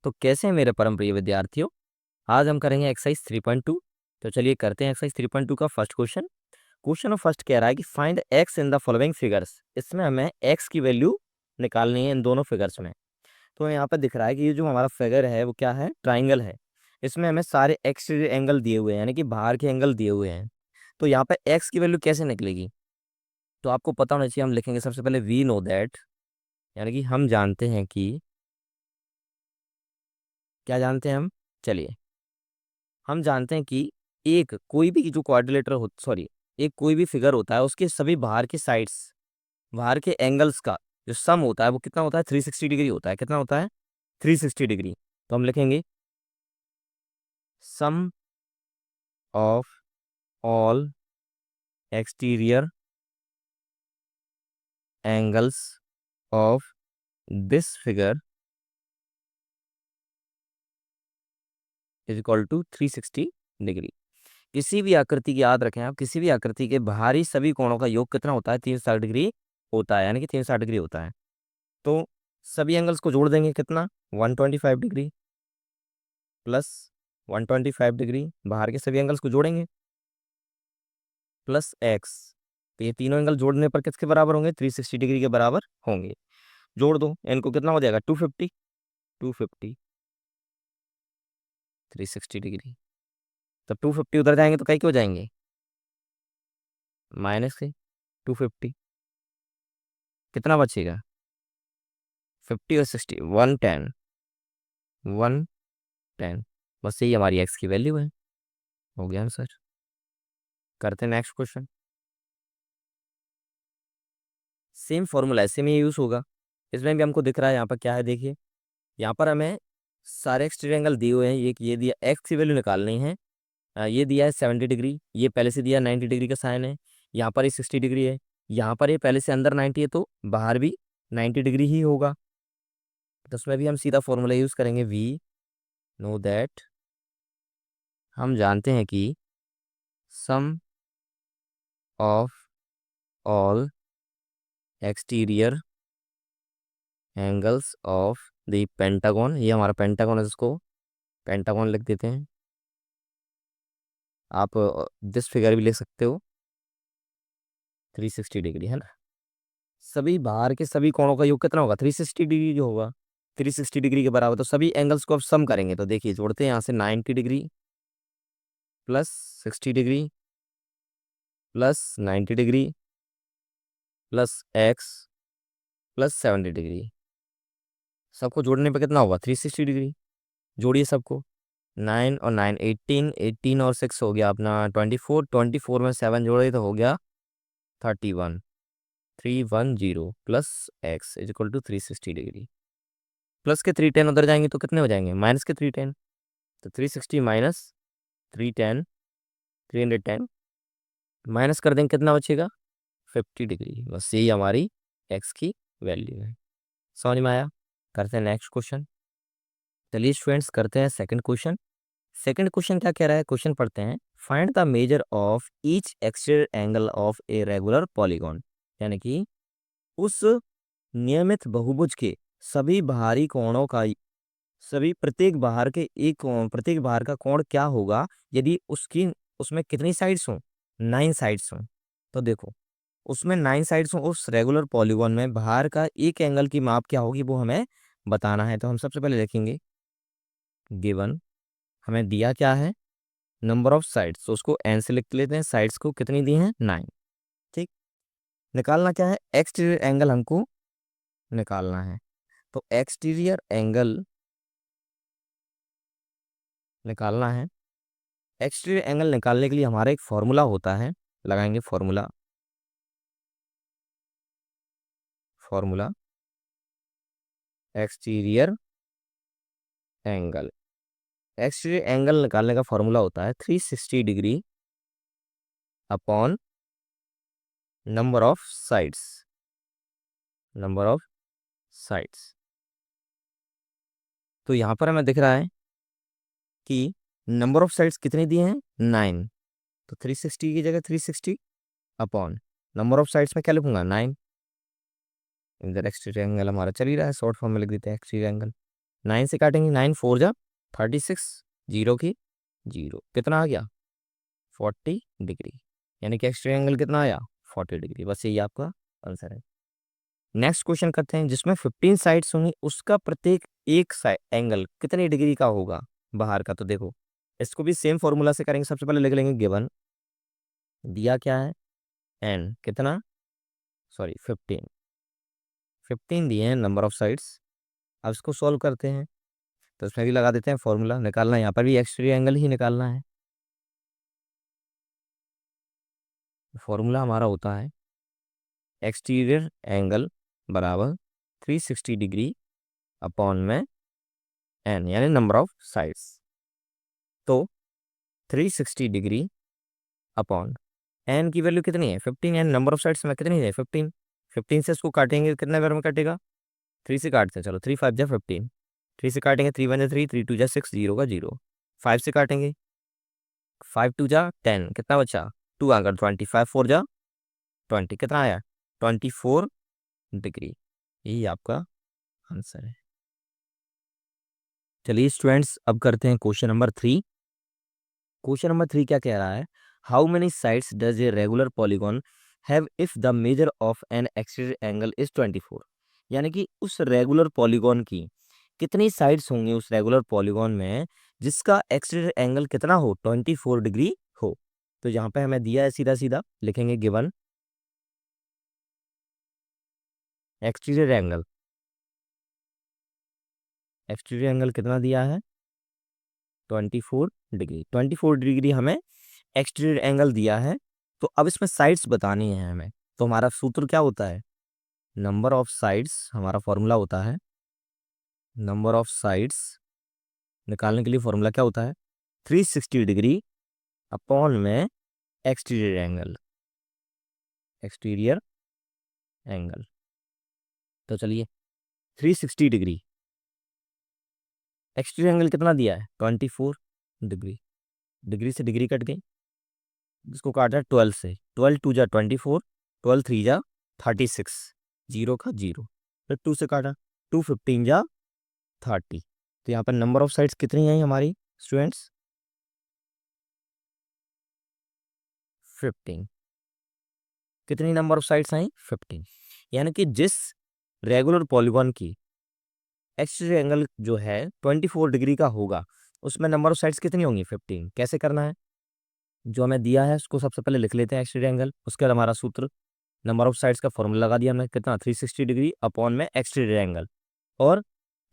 तो कैसे हैं मेरे परम प्रिय विद्यार्थियों, आज हम करेंगे एक्सरसाइज 3.2। तो चलिए करते हैं एक्सरसाइज 3.2 का फर्स्ट क्वेश्चन। क्वेश्चन फर्स्ट कह रहा है कि find x in the following figures. इसमें हमें एक्स की वैल्यू निकालनी है इन दोनों फिगर्स में। तो यहाँ पर दिख रहा है कि ये जो हमारा फिगर है वो क्या है, ट्राइंगल है। इसमें हमें सारे एक्सटीरियर एंगल दिए हुए हैं, यानी कि बाहर के एंगल दिए हुए हैं। तो यहाँ पर एक्स की वैल्यू कैसे निकलेगी, तो आपको पता होना चाहिए। हम लिखेंगे सबसे पहले वी नो दैट, यानी कि हम जानते हैं कि, क्या जानते हैं हम, चलिए हम जानते हैं कि एक कोई भी जो क्वाड्रिलेटर हो, सॉरी, एक कोई भी फिगर होता है उसके सभी बाहर के साइड्स, बाहर के एंगल्स का जो सम होता है वो कितना होता है, 360 डिग्री होता है। कितना होता है, 360 डिग्री। तो हम लिखेंगे sum of all exterior angles of this figure is equal to 360 degree. किसी भी आकृति की, याद रखें आप, किसी भी आकृति के बाहरी सभी कोणों का योग कितना होता है, 360 डिग्री होता है, यानी कि 360 डिग्री होता है। तो सभी एंगल्स को जोड़ देंगे, कितना, 125 डिग्री प्लस 125 डिग्री, बाहर के सभी एंगल्स को जोड़ेंगे प्लस एक्स। तो ये तीनों एंगल जोड़ने पर किसके बराबर होंगे, 360 डिग्री के बराबर होंगे। जोड़ दो, इनको कितना हो जाएगा, 250, 250, 360 डिग्री। तब 250 उधर जाएंगे तो कई क्यों जाएंगे, माइनस के 250, कितना बचेगा, 50 और 60, 110, 110। बस यही हमारी एक्स की वैल्यू है। हो गया आंसर। करते हैं नेक्स्ट क्वेश्चन। सेम फॉर्मूला ऐसे में यूज होगा, इसमें भी हमको दिख रहा है यहाँ पर क्या है, देखिए यहाँ पर हमें सारे एक्सटीरियर एंगल दिए हुए हैं। ये दिया, एक्स की वैल्यू निकालनी है। ये दिया है 70 डिग्री, ये पहले से दिया 90 डिग्री का साइन है। यहाँ पर ये 60 डिग्री है, यहाँ पर ये पहले से अंदर 90 है तो बाहर भी 90 डिग्री ही होगा। तो उसमें भी हम सीधा फॉर्मूला यूज करेंगे, वी नो दैट, हम जानते हैं कि sum of all exterior angles of the pentagon, ये हमारा पेंटागन है, इसको पेंटागन लिख देते हैं। आप दिस फिगर भी ले सकते हो, 360 डिग्री है ना। सभी बाहर के सभी कोणों का योग कितना होगा, 360 डिग्री जो होगा, 360 डिग्री के बराबर। तो सभी एंगल्स को अब सम करेंगे, तो देखिए जोड़ते हैं यहाँ से 90 degree plus 60 degree plus 90 degree plus x plus 70 degree. सबको जोड़ने पे कितना होगा, 360 डिग्री। जोड़िए सबको, 9 और 9 18, 18 और 6 हो गया अपना 24, 24 में 7 जोड़े तो हो गया 31, 310 plus x is equal to 360 degree. Plus के 310 उधर जाएंगे तो कितने हो जाएंगे, माइनस के 310। तो 360 माइनस 310, 310 माइनस कर देंगे, कितना बचेगा, 50 डिग्री। बस यही हमारी एक्स की वैल्यू है। समझ में आया। करते हैं नेक्स्ट क्वेश्चन। चलिए स्टूडेंट्स करते हैं सेकंड क्वेश्चन। सेकंड क्वेश्चन क्या कह रहा है, क्वेश्चन पढ़ते हैं। Find the major of each exterior angle of a regular polygon, यानी कि उस नियमित बहुभुज के सभी बाहरी कोणों का, सभी प्रत्येक बाहर के एक प्रत्येक बाहर का कोण क्या होगा यदि उसकी, उसमें कितनी साइड्स हों, 9 साइड्स हों। तो देखो उसमें 9 साइड्स हों, उस रेगुलर पॉलीगॉन में बाहर का एक एंगल की माप क्या होगी वो हमें बताना है। तो हम सबसे पहले देखेंगे, गिवन हमें दिया क्या है, नंबर ऑफ साइड्स, तो उसको एन से लिख लेते हैं। साइड्स को कितनी दी हैं, 9। ठीक, निकालना क्या है, एक्सटीरियर एंगल हमको निकालना है। तो एक्सटीरियर एंगल निकालना है। एक्सटीरियर एंगल निकालने के लिए हमारा एक फॉर्मूला होता है, लगाएंगे formula, formula exterior angle. Exterior angle निकालने का फॉर्मूला होता है 360 degree upon number of sides, number of sides. तो यहाँ पर हमें दिख रहा है कि नंबर ऑफ साइड्स कितने दिए हैं, 9। तो 360 की जगह 360 अपॉन नंबर ऑफ साइड्स में क्या लिखूंगा, 9। इधर एक्सटीरियर एंगल हमारा चल ही रहा है, शॉर्ट फॉर्म में लिख देते हैं एक्सटीरियर एंगल। 9 से काटेंगे, 9 4 जा 36, 0 की 0, कितना आ गया 40 डिग्री, यानी कि एक्सट्रीम एंगल कितना आया 40 डिग्री। बस यही आपका आंसर है। नेक्स्ट क्वेश्चन करते हैं, जिसमें 15 साइड्स होंगी, उसका प्रत्येक एक साइड एंगल कितनी डिग्री का होगा बाहर का। तो देखो इसको भी सेम फॉर्मूला से करेंगे। सबसे पहले लिख लेंगे गिवन, दिया क्या है एन कितना, सॉरी 15, 15 दिए हैं नंबर ऑफ साइड्स। अब इसको सॉल्व करते हैं, तो इसमें भी लगा देते हैं फॉर्मूला, निकालना है यहाँ पर भी एक्सटीरियर एंगल ही निकालना है। फॉर्मूला हमारा होता है एक्सटीरियर एंगल बराबर 360 डिग्री अपॉन में एन, यानी नंबर ऑफ साइड्स। तो 360 डिग्री अपॉन एन की वैल्यू कितनी है 15, एन नंबर ऑफ साइड्स में कितनी है 15, 15 से इसको काटेंगे कितने बार में कटेगा, 3 से काटते हैं, चलो 3 5 जा 15, 3 से काटेंगे 3 1 जा 3, 3 2 जा 6, 0 का 0, 5 से काटेंगे 5 2 जा 10, कितना बचा 2 आकर 20, 5 4 जा 20, कितना आया 24 डिग्री। यही आपका आंसर है। चलिए स्टूडेंट्स अब करते हैं क्वेश्चन नंबर 3। क्वेश्चन नंबर 3 क्या कह रहा है, how many sides does a regular polygon have if the measure of N exterior angle is 24, यानी कि उस रेगुलर पॉलीगॉन की कितनी साइड्स होंगी उस रेगुलर पॉलीगॉन में जिसका एक्सटीरियर एंगल कितना हो 24 डिग्री हो। तो यहाँ पे हमें दिया है, सीधा सीधा लिखेंगे given exterior angle, exterior angle कितना दिया है 24 डिग्री, 24 डिग्री हमें एक्सटीरियर एंगल दिया है। तो अब इसमें साइड्स बतानी है हमें, तो हमारा सूत्र क्या होता है, नंबर ऑफ साइड्स, हमारा फॉर्मूला होता है नंबर ऑफ साइड्स निकालने के लिए फॉर्मूला क्या होता है 360 डिग्री अपॉन में एक्सटीरियर एंगल, एक्सटीरियर एंगल। तो चलिए 360 डिग्री, एक्सटीरियर एंगल कितना दिया है 24 डिग्री, डिग्री से डिग्री कट गई, इसको काटा 12 से, 12 2 जा 24, 12 3 जा 36, 0 का 0, फिर 2 से काटा 2 15 जा 30। तो यहाँ पर नंबर ऑफ साइड्स कितनी आई हमारी स्टूडेंट्स 15, कितनी नंबर ऑफ साइड्स आई 15, यानी कि जिस रेगुलर पॉलीगॉन की एक्सटीरियर एंगल जो है 24 डिग्री का होगा उसमें नंबर ऑफ साइड्स कितनी होंगी 15। कैसे करना है, जो हमें दिया है उसको सबसे पहले लिख लेते हैं एक्सटीरियर एंगल, उसके बाद हमारा सूत्र नंबर ऑफ साइड्स का फॉर्मूला लगा दिया हमने कितना 360 डिग्री अपॉन में एक्सटीरियर एंगल, और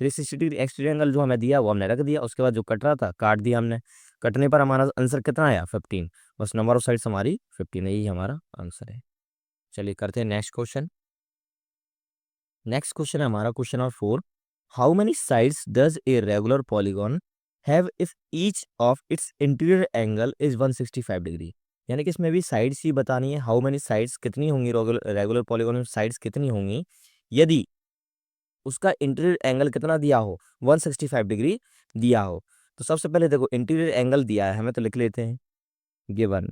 360 डिग्री एक्सटीरियर एंगल जो हमें दिया वो हमने रख दिया, उसके बाद जो कट रहा था काट दिया हमने, कटने पर हमारा आंसर कितना आया 15, बस नंबर ऑफ साइड्स हमारी 15 है, यही हमारा आंसर है। चलिए करते हैं नेक्स्ट क्वेश्चन। नेक्स्ट क्वेश्चन है हमारा question number 4, how many sides does a regular polygon have if each of its interior angle is 165 degree, यानी कि इसमें भी साइड्स ही बतानी है, हाउ मेनी साइड्स कितनी होंगी रेगुलर पॉलीगॉन में साइड्स कितनी होंगी यदि उसका इंटीरियर एंगल कितना दिया हो 165 डिग्री दिया हो। तो सबसे पहले देखो इंटीरियर एंगल दिया है हमें, तो लिख लेते हैं गिवन,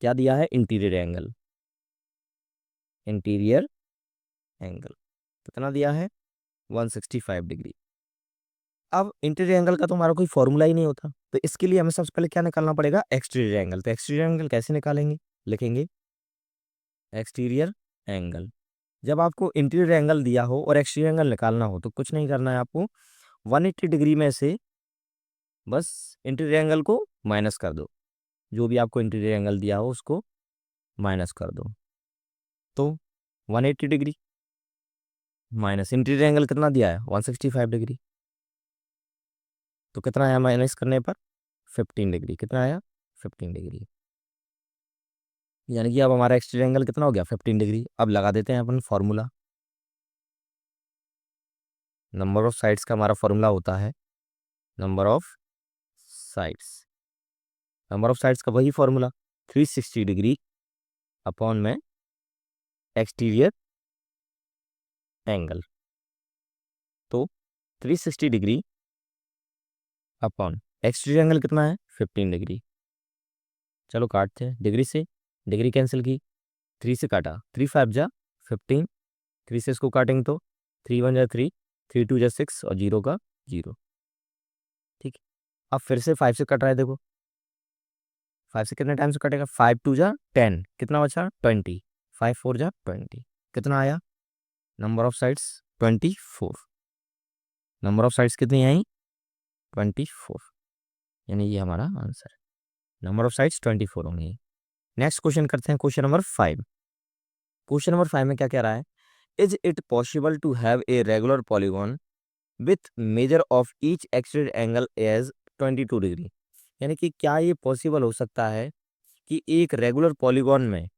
क्या दिया है इंटीरियर एंगल, इंटीरियर एंगल कितना दिया है 165 डिग्री। अब इंटीरियर एंगल का तो हमारा कोई फॉर्मूला ही नहीं होता, तो इसके लिए हमें सबसे पहले क्या निकालना पड़ेगा एक्सटीरियर एंगल। तो एक्सटीरियर एंगल कैसे निकालेंगे, लिखेंगे एक्सटीरियर एंगल, जब आपको इंटीरियर एंगल दिया हो और एक्सटीरियर एंगल निकालना हो तो कुछ नहीं करना है आपको, 180 डिग्री में से बस इंटीरियर एंगल को माइनस कर दो, जो भी आपको इंटीरियर एंगल दिया हो उसको माइनस कर दो। तो 180 डिग्री माइनस इंटीरियर एंगल कितना दिया है 165 डिग्री, तो कितना आया माइनस करने पर 15 डिग्री, कितना आया 15 डिग्री, यानी कि अब हमारा एक्सटीरियर एंगल कितना हो गया 15 डिग्री। अब लगा देते हैं अपन फॉर्मूला, नंबर ऑफ साइड्स का हमारा फॉर्मूला होता है number of sides, number of sides का वही फॉर्मूला 360 डिग्री अपॉन में एक्सटीरियर एंगल। तो 360 डिग्री अपॉन एक्सटीरियर एंगल कितना है 15 डिग्री, चलो काटते हैं, डिग्री से डिग्री कैंसिल की, 3 से काटा 3 5 जा 15, 3 से इसको काटेंगे तो 3 1 जा 3, 3 2 जा 6 और 0 का 0। ठीक है, अब फिर से 5 से कट रहा है, देखो 5 से कितने टाइम से कटेगा, 5 2 जा 10, कितना बचा 20, 5 4 जा 20, कितना आया number of sides 24। Number of sides कितनी आई 24, यानी ये हमारा आंसर है। नंबर ऑफ साइड्स 24 होंगे। नेक्स्ट क्वेश्चन करते हैं, क्वेश्चन नंबर 5। क्वेश्चन नंबर 5 में क्या कह रहा है, is it possible to have a regular polygon with measure of each extended angle as 22 degree. यानी कि क्या ये पॉसिबल हो सकता है कि एक रेगुलर पॉलीगॉन में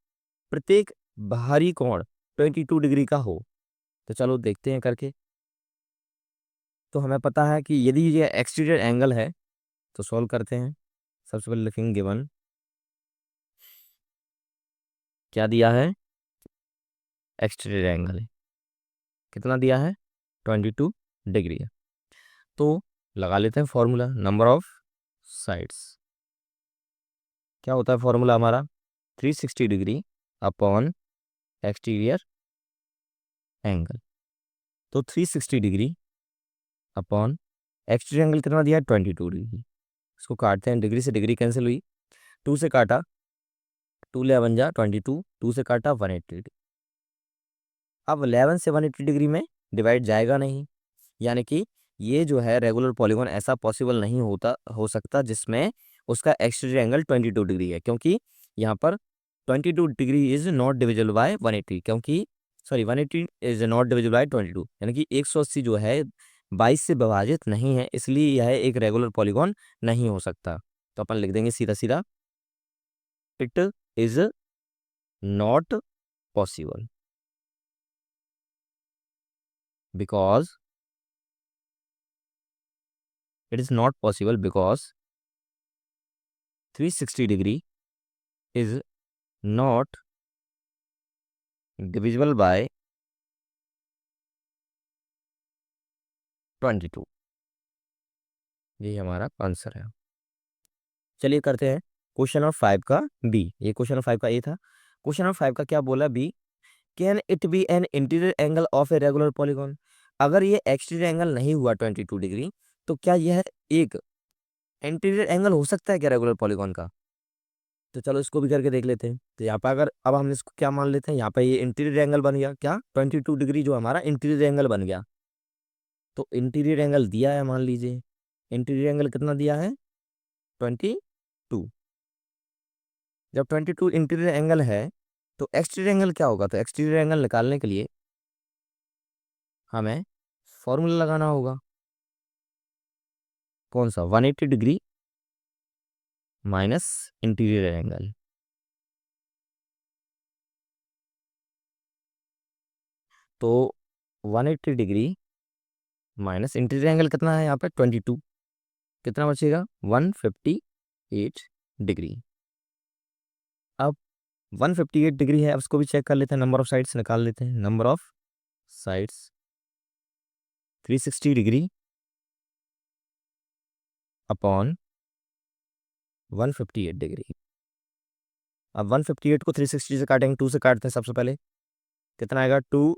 प्रत्येक बाहरी कोण 22 डिग्री का हो। तो चलो देखते हैं करके। तो हमें पता है कि यदि ये एक्सटीरियर एंगल है तो सॉल्व करते हैं। सबसे पहले लिखेंगे गिवन, क्या दिया है, एक्सटीरियर एंगल है, कितना दिया है 22 डिग्री है। तो लगा लेते हैं फॉर्मूला, नंबर ऑफ साइड्स, क्या होता है फॉर्मूला हमारा 360 डिग्री अपॉन एक्सटीरियर एंगल। तो 360 डिग्री अपॉन एक्सटीरियर एंगल कितना दिया है 22 डिग्री। इसको काटते हैं, डिग्री से डिग्री कैंसिल हुई, 2 से काटा 2 11 जा 22, 2 से काटा 180। अब 11 से 180 डिग्री में डिवाइड जाएगा नहीं, यानी कि ये जो है रेगुलर पॉलीगॉन ऐसा पॉसिबल नहीं होता हो सकता जिसमें उसका एक्सटीरियर एंगल 22 डिग्री है, क्योंकि यहाँ पर 22 degree is not divisible by 180, क्योंकि sorry 180 is not divisible by 22, यानी कि 180 जो है 22 से विभाजित नहीं है, इसलिए यह एक रेगुलर पॉलीगॉन नहीं हो सकता। तो अपन लिख देंगे सीधा सीधा, it is not possible because it is not possible because 360 degree is not divisible by 22। ये हमारा आंसर है। चलिए करते हैं क्वेश्चन नंबर 5 का बी। ये क्वेश्चन नंबर 5 का ए था। क्वेश्चन नंबर 5 का क्या बोला B, can it be an interior angle of a regular polygon. अगर ये एक्सटीरियर एंगल नहीं हुआ 22 डिग्री, तो क्या यह एक इंटीरियर एंगल हो सकता है क्या रेगुलर पॉलीगॉन का। तो चलो इसको भी करके देख लेते हैं। तो यहाँ पर अगर अब हम इसको क्या मान लेते हैं, यहाँ पे ये इंटीरियर एंगल बन गया, क्या 22 डिग्री जो हमारा इंटीरियर एंगल बन गया। तो इंटीरियर एंगल दिया है, मान लीजिए इंटीरियर एंगल कितना दिया है 22। जब 22 इंटीरियर एंगल है तो एक्सटीरियर एंगल क्या होगा, तो एक्सटीरियर एंगल निकालने के लिए हमें फॉर्मूला लगाना होगा, कौन सा 180 डिग्री माइनस इंटीरियर एंगल। तो 180 डिग्री माइनस इंटीरियर एंगल कितना है यहाँ पे 22, कितना बचेगा 158 डिग्री। अब 158 डिग्री है, अब इसको भी चेक कर लेते हैं, नंबर ऑफ साइड्स निकाल लेते हैं। Number of sides 360 degree upon 158 degree. अब 158 को 360 से काटेंगे, 2 से काटते हैं सबसे पहले, कितना आएगा 2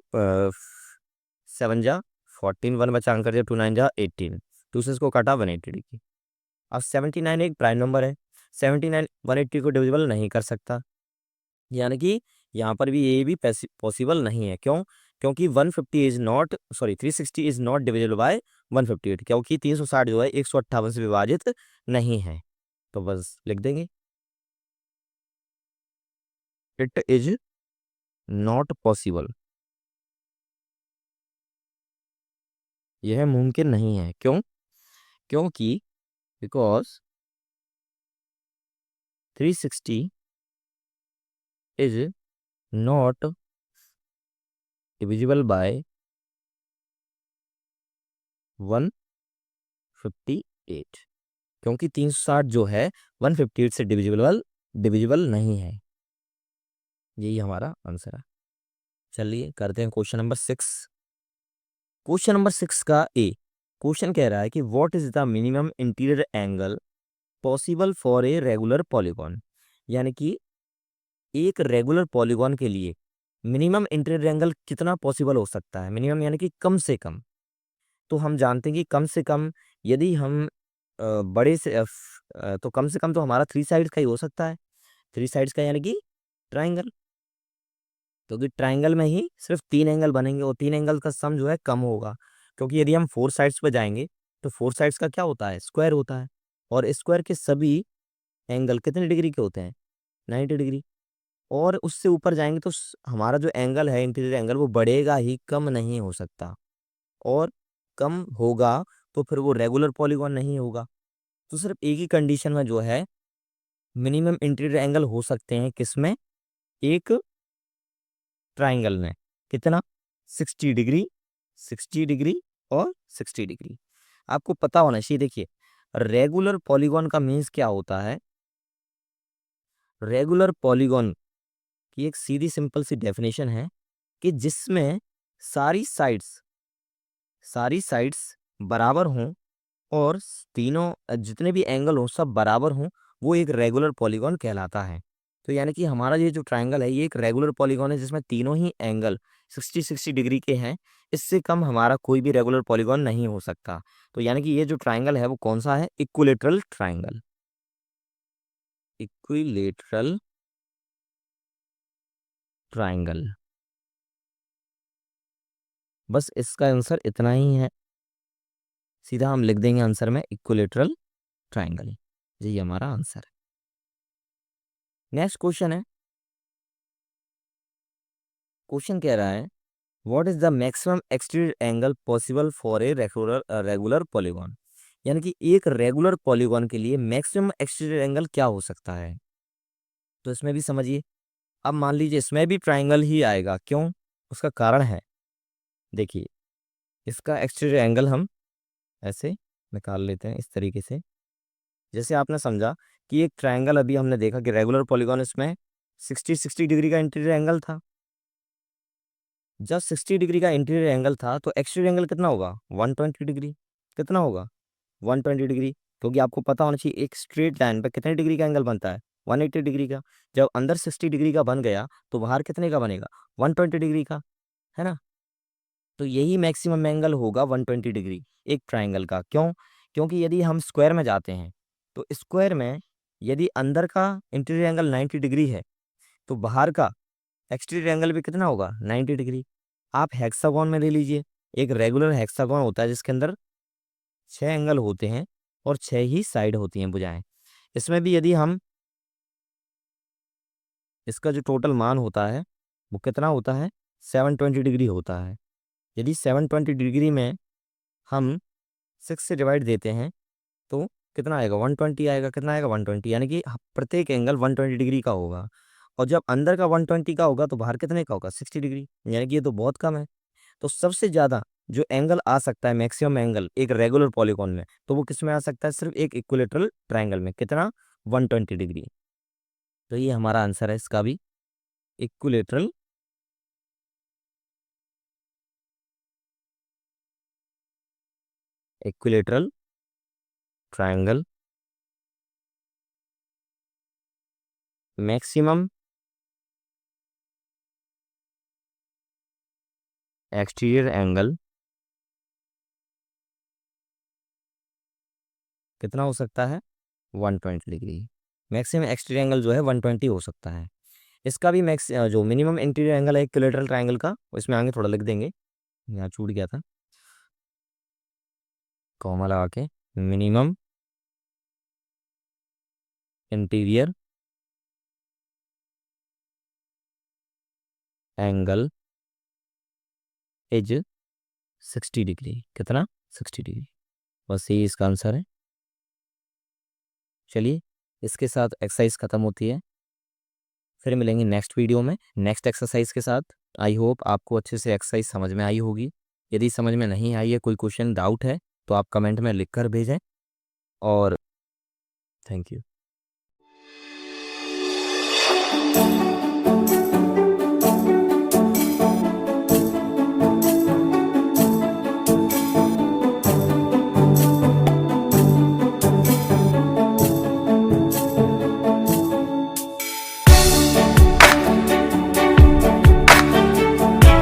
7 जा 14, 1 बचा अंकर जा 2 9 जा 18, 2 से इसको काटा 180 डिग्री। अब 79 एक प्राइम नंबर है, 79 180 को डिविजिबल नहीं कर सकता, यानी कि यहाँ पर भी ये भी पॉसिबल नहीं है। क्यों, क्योंकि 150 is not sorry 360 is not divisible by 158, क्योंकि 360 जो है 158 से विभाजित नहीं है। तो बस लिख देंगे इट इज नॉट पॉसिबल, यह मुमकिन नहीं है। क्यों, क्योंकि because 360 is not divisible by 158, क्योंकि 360 जो है 158 से डिविजिबल नहीं है। यही हमारा आंसर है। चलिए करते हैं क्वेश्चन नंबर 6। क्वेश्चन नंबर 6 का ए क्वेश्चन कह रहा है कि what is the minimum interior angle possible for a regular polygon. यानी कि एक रेगुलर पॉलीगॉन के लिए मिनिमम इंटीरियर एंगल कितना पॉसिबल हो सकता है, मिनिमम यानी कि कम से कम। तो हम जानते हैं कि कम से कम यदि हम बड़े से तो कम से कम तो हमारा 3 साइड्स का ही हो सकता है, 3 साइड्स का यानी कि ट्राइंगल। क्योंकि ट्राइंगल में ही सिर्फ 3 एंगल बनेंगे और 3 एंगल का सम जो है कम होगा। क्योंकि यदि हम 4 साइड्स पे जाएंगे तो 4 साइड्स का क्या होता है, स्क्वायर होता है। और स्क्वायर के सभी एंगल कितने डिग्री के होते हैं, 90 डिग्री। और उससे ऊपर जाएंगे तो हमारा जो एंगल है इंटीरियर एंगल वो बढ़ेगा ही, कम नहीं हो सकता। और कम होगा तो फिर वो रेगुलर पॉलीगॉन नहीं होगा। तो सिर्फ एक ही कंडीशन में जो है मिनिमम इंटीरियर एंगल हो सकते हैं, किसमें, एक ट्राइंगल में। कितना, 60 डिग्री, 60 डिग्री और 60 डिग्री। आपको पता होना चाहिए। देखिए, रेगुलर पॉलीगॉन का मीन्स क्या होता है। रेगुलर पॉलीगॉन की एक सीधी सिंपल सी डेफिनेशन है कि जिसमें सारी साइड्स सारी साइड्स बराबर हों और तीनों जितने भी एंगल हों सब बराबर हों, वो एक रेगुलर पॉलीगॉन कहलाता है। तो यानी कि हमारा ये जो ट्रायंगल है ये एक रेगुलर पॉलीगॉन है जिसमें तीनों ही एंगल 60-60 डिग्री के हैं। इससे कम हमारा कोई भी रेगुलर पॉलीगॉन नहीं हो सकता। तो यानी कि ये जो ट्रायंगल है वो कौन सा है, इक्विलेटरल ट्रायंगल। Equilateral triangle. बस इसका आंसर इतना ही है, सीधा हम लिख देंगे आंसर में इक्विलेटरल ट्रायंगल। यही हमारा आंसर है। नेक्स्ट क्वेश्चन है, क्वेश्चन कह रहा है what is the maximum exterior angle possible for a regular polygon. यानी कि एक रेगुलर पॉलीगॉन के लिए मैक्सिमम एक्सटीरियर एंगल क्या हो सकता है। तो इसमें भी समझिए। अब मान लीजिए इसमें भी ट्राइंगल ही आएगा, क्यों, उसका कारण है। देखिए, इसका एक्सटीरियर एंगल हम ऐसे निकाल लेते हैं इस तरीके से। जैसे आपने समझा कि एक ट्राइंगल, अभी हमने देखा कि रेगुलर पॉलीगॉन इसमें 60-60 डिग्री का इंटीरियर एंगल था। जब 60 डिग्री का इंटीरियर एंगल था तो एक्सटीरियर एंगल कितना होगा, 120 डिग्री। कितना होगा, 120 डिग्री। क्योंकि आपको पता होना चाहिए एक स्ट्रेट लाइन पे कितने डिग्री का एंगल बनता है, 180 डिग्री का। जब अंदर 60 डिग्री का बन गया तो बाहर कितने का बनेगा, 120 डिग्री का, है ना। तो यही मैक्सिमम एंगल होगा 120 डिग्री एक ट्राइंगल का। क्यों, क्योंकि यदि हम स्क्वायर में जाते हैं तो स्क्वायर में यदि अंदर का इंटीरियर एंगल 90 डिग्री है तो बाहर का एक्सटीरियर एंगल भी कितना होगा, 90 डिग्री। आप हेक्सागोन में ले लीजिए, एक रेगुलर हेक्सागोन होता है जिसके अंदर 6 एंगल होते हैं और 6 ही साइड होती हैं भुजाएं। इसमें भी यदि हम इसका जो टोटल मान होता है वो कितना होता है, 720 डिग्री होता है। यदि 720 डिग्री में हम 6 से डिवाइड देते हैं तो कितना आएगा, 120 आएगा। कितना आएगा, 120। यानी कि प्रत्येक एंगल 120 डिग्री का होगा। और जब अंदर का 120 का होगा तो बाहर कितने का होगा, 60 डिग्री। यानी कि ये तो बहुत कम है। तो सबसे ज़्यादा जो एंगल आ सकता है, मैक्सिमम एंगल एक रेगुलर पॉलीगॉन में, तो वो किस में आ सकता है, सिर्फ एक इक्विलेटरल ट्राइंगल में। कितना, 120 डिग्री। तो ये हमारा आंसर है इसका भी, equilateral equilateral triangle maximum exterior angle कितना हो सकता है, 120 डिग्री। मैक्सिमम एक्सटीरियर एंगल जो है 120 हो सकता है। इसका भी मैक्स जो मिनिमम इंटीरियर एंगल है इक्विलेटरल ट्राइंगल का, इसमें आगे थोड़ा लिख देंगे, यहाँ छूट गया था, कॉमा लगा के, minimum interior angle is 60 degree. कितना, 60 डिग्री। बस यही इसका आंसर है। चलिए, इसके साथ एक्सरसाइज खत्म होती है। फिर मिलेंगे नेक्स्ट वीडियो में नेक्स्ट एक्सरसाइज के साथ। आई होप आपको अच्छे से एक्सरसाइज समझ में आई होगी। यदि समझ में नहीं आई है, कोई क्वेश्चन डाउट है, तो आप कमेंट में लिख कर भेजें। और थैंक यू।